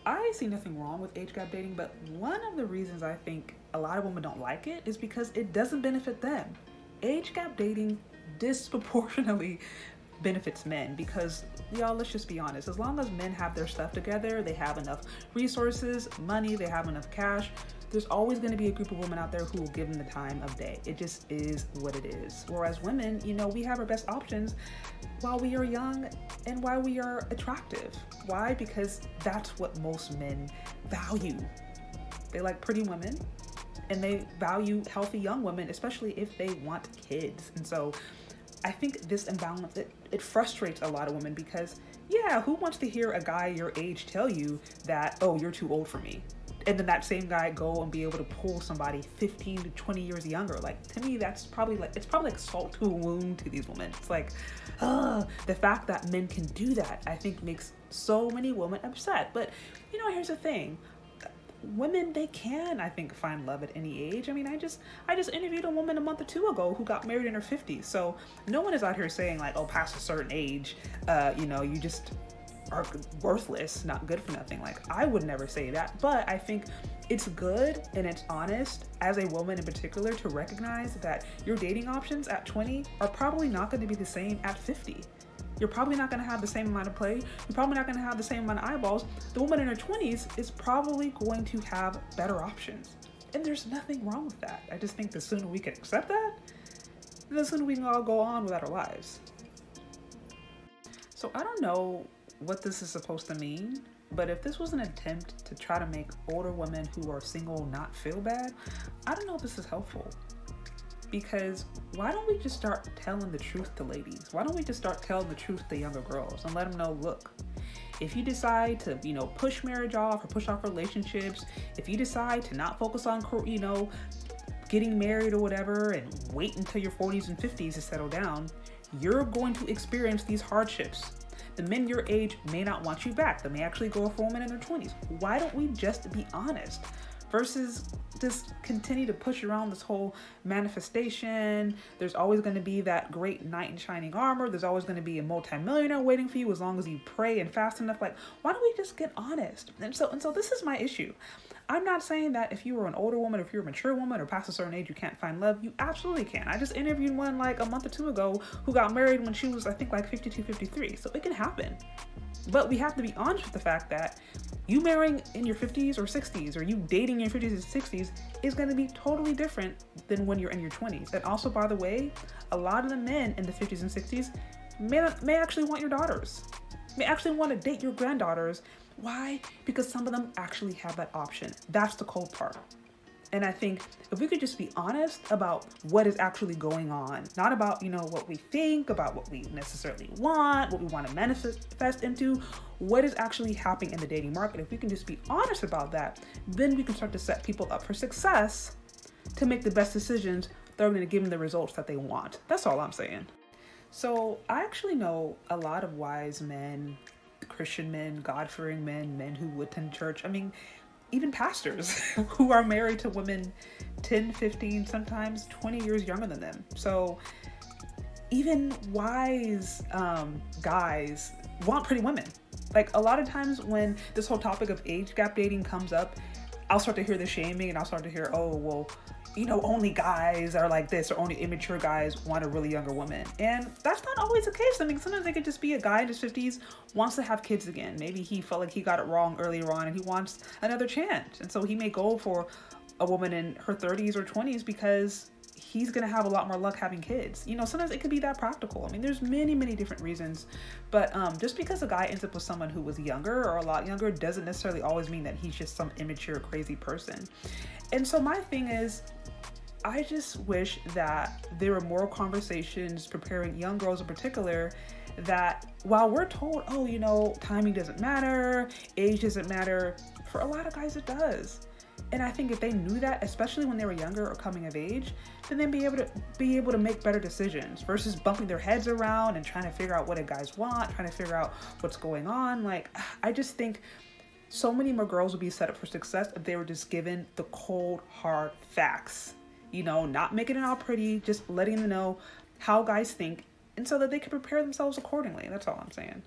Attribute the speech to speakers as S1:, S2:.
S1: I see nothing wrong with age gap dating, but one of the reasons I think a lot of women don't like it is because it doesn't benefit them. Age gap dating disproportionately benefits men because, y'all, let's just be honest, as long as men have their stuff together, they have enough resources, money, they have enough cash, there's always going to be a group of women out there who will give them the time of day. It just is what it is. Whereas women, we have our best options while we are young and while we are attractive. Why? Because that's what most men value. They like pretty women and they value healthy young women, especially if they want kids. And so I think this imbalance, it frustrates a lot of women because, yeah, who wants to hear a guy your age tell you that, oh, you're too old for me? And then that same guy go and be able to pull somebody 15 to 20 years younger. Like, to me, it's probably like salt to a wound to these women. It's like, the fact that men can do that, I think makes so many women upset. But, here's the thing. Women, they can, I think, find love at any age. I mean, I just interviewed a woman a month or two ago who got married in her 50s. So no one is out here saying like, oh, past a certain age, you just are worthless, not good for nothing. Like, I would never say that, but I think it's good and it's honest as a woman in particular to recognize that your dating options at 20 are probably not going to be the same at 50. You're probably not going to have the same amount of play. You're probably not going to have the same amount of eyeballs. The woman in her 20s is probably going to have better options. And there's nothing wrong with that. I just think the sooner we can accept that, the sooner we can all go on with our lives. So I don't know what this is supposed to mean, but if this was an attempt to try to make older women who are single not feel bad, I don't know if this is helpful. Because why don't we just start telling the truth to ladies? Why don't we just start telling the truth to younger girls and let them know, look, if you decide to, push marriage off or push off relationships, if you decide to not focus on, getting married or whatever and wait until your 40s and 50s to settle down, you're going to experience these hardships. The men your age may not want you back. They may actually go for a woman in their 20s. Why don't we just be honest? Versus just continue to push around this whole manifestation. There's always going to be that great knight in shining armor. There's always going to be a multimillionaire waiting for you as long as you pray and fast enough. Like, why don't we just get honest? And so this is my issue. I'm not saying that if you were an older woman, if you're a mature woman or past a certain age, you can't find love. You absolutely can. I just interviewed one like a month or two ago who got married when she was, I think, like 52, 53. So it can happen. But we have to be honest with the fact that you marrying in your 50s or 60s or you dating in your 50s and 60s is going to be totally different than when you're in your 20s. And also, by the way, a lot of the men in the 50s and 60s may actually want your daughters, may actually want to date your granddaughters. Why? Because some of them actually have that option. That's the cold part. And I think if we could just be honest about what is actually going on, not about, what we think, about what we necessarily want, what we want to manifest into, what is actually happening in the dating market. If we can just be honest about that, then we can start to set people up for success to make the best decisions that are going to give them the results that they want. That's all I'm saying. So I actually know a lot of wise men, Christian men, God-fearing men, men who attend church. I mean, even pastors who are married to women 10, 15, sometimes 20 years younger than them. So even wise guys want pretty women. Like, a lot of times when this whole topic of age gap dating comes up, I'll start to hear the shaming and I'll start to hear, oh, well, only guys are like this, or only immature guys want a really younger woman. And that's not always the case. I mean, sometimes it could just be a guy in his 50s wants to have kids again. Maybe he felt like he got it wrong earlier on and he wants another chance. And so he may go for a woman in her 30s or 20s because he's going to have a lot more luck having kids. Sometimes it could be that practical. I mean, there's many, many different reasons, but just because a guy ends up with someone who was younger or a lot younger doesn't necessarily always mean that he's just some immature, crazy person. And so my thing is, I just wish that there were more conversations preparing young girls in particular that while we're told, oh, timing doesn't matter, age doesn't matter, for a lot of guys it does. And I think if they knew that, especially when they were younger or coming of age, then they'd be able to make better decisions versus bumping their heads around and trying to figure out what a guys want, trying to figure out what's going on. Like, I just think so many more girls would be set up for success if they were just given the cold, hard facts. Not making it all pretty, just letting them know how guys think, and so that they can prepare themselves accordingly. That's all I'm saying.